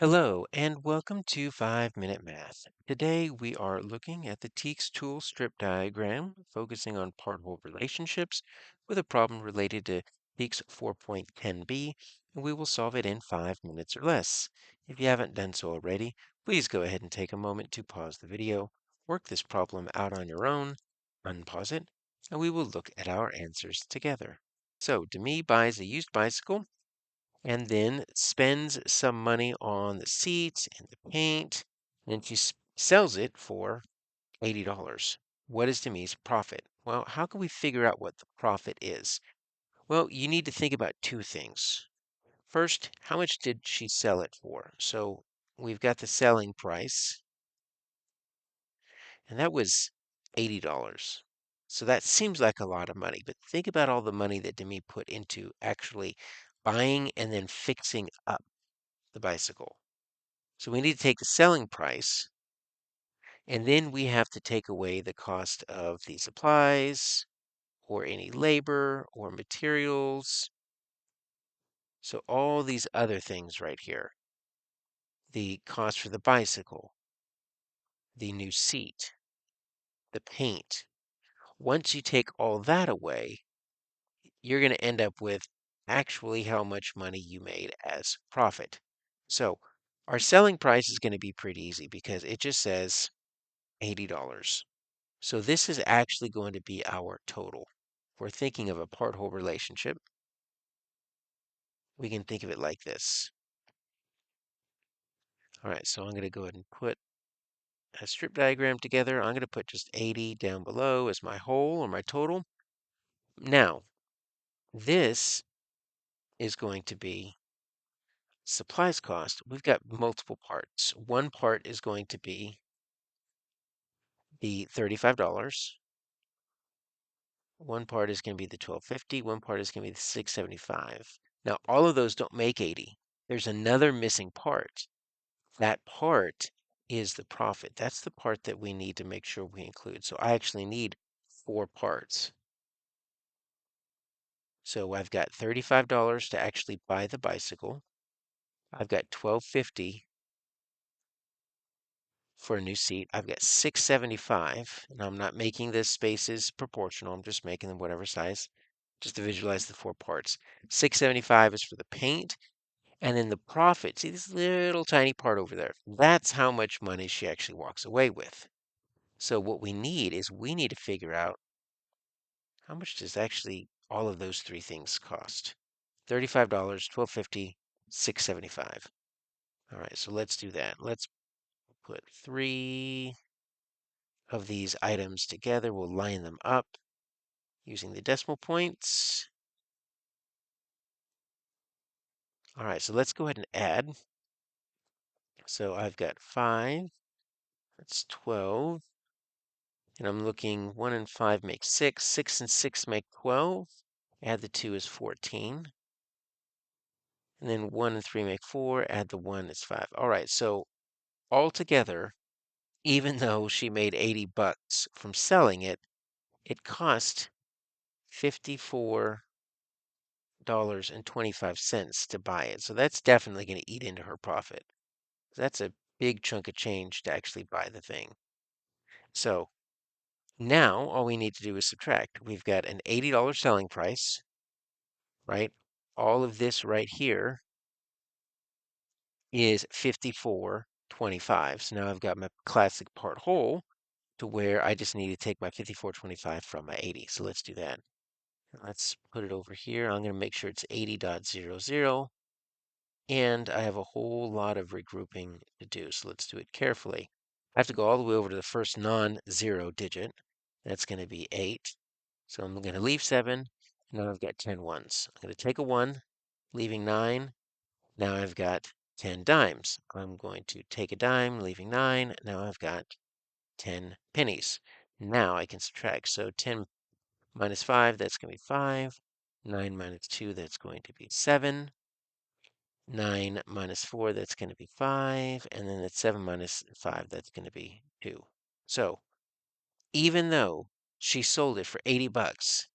Hello, and welcome to 5 Minute Math. Today we are looking at the TEKS tool strip diagram, focusing on part-whole relationships with a problem related to TEKS 4.10b, and we will solve it in 5 minutes or less. If you haven't done so already, please go ahead and take a moment to pause the video, work this problem out on your own, unpause it, and we will look at our answers together. So, Demi buys a used bicycle and then spends some money on the seats and the paint, and then she sells it for $80. What is Demi's profit? Well, how can we figure out what the profit is? Well, you need to think about two things. First, how much did she sell it for? So we've got the selling price, and that was $80. So that seems like a lot of money, but think about all the money that Demi put into actually buying and then fixing up the bicycle. So we need to take the selling price, and then we have to take away the cost of the supplies or any labor or materials. So all these other things right here, the cost for the bicycle, the new seat, the paint. Once you take all that away, you're going to end up with actually how much money you made as profit. So our selling price is going to be pretty easy because it just says $80. So this is actually going to be our total. If we're thinking of a part-whole relationship, we can think of it like this. All right, so I'm going to go ahead and put a strip diagram together. I'm going to put just 80 down below as my whole or my total. Now, this is going to be supplies cost. We've got multiple parts. One part is going to be the $35. One part is going to be the $12.50. One part is going to be the $6.75. Now, all of those don't make 80. There's another missing part. That part is the profit. That's the part that we need to make sure we include. So I actually need four parts. So I've got $35 to actually buy the bicycle. I've got $12.50 for a new seat. I've got $6.75, and I'm not making the spaces proportional. I'm just making them whatever size, just to visualize the four parts. $6.75 is for the paint, and then the profit. See this little tiny part over there? That's how much money she actually walks away with. So what we need is we need to figure out how much does actually all of those three things cost. $35, $12.50, $6.75. All right, so let's do that. Let's put three of these items together. We'll line them up using the decimal points. All right, so let's go ahead and add. So I've got 5, that's 12. And I'm looking 1 and 5 make 6. 6 and 6 make 12. Add the 2 is 14. And then 1 and 3 make 4. Add the 1 is 5. All right, so altogether, even though she made $80 from selling it, it cost $54.25 to buy it. So that's definitely going to eat into her profit. That's a big chunk of change to actually buy the thing. So now all we need to do is subtract. We've got an $80 selling price, right? All of this right here is 54.25. So now I've got my classic part whole to where I just need to take my 54.25 from my 80. So let's do that. Let's put it over here. I'm going to make sure it's 80.00. And I have a whole lot of regrouping to do. So let's do it carefully. I have to go all the way over to the first non-zero digit. That's going to be 8. So I'm going to leave 7. Now I've got 10 ones. I'm going to take a 1, leaving 9. Now I've got 10 dimes. I'm going to take a dime, leaving 9. Now I've got 10 pennies. Now I can subtract. So 10 minus 5, that's going to be 5. 9 minus 2, that's going to be 7. 9 minus 4, that's going to be 5. And then that's 7 minus 5, that's going to be 2. So even though she sold it for $80,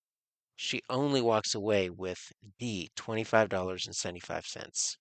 she only walks away with the $25.75.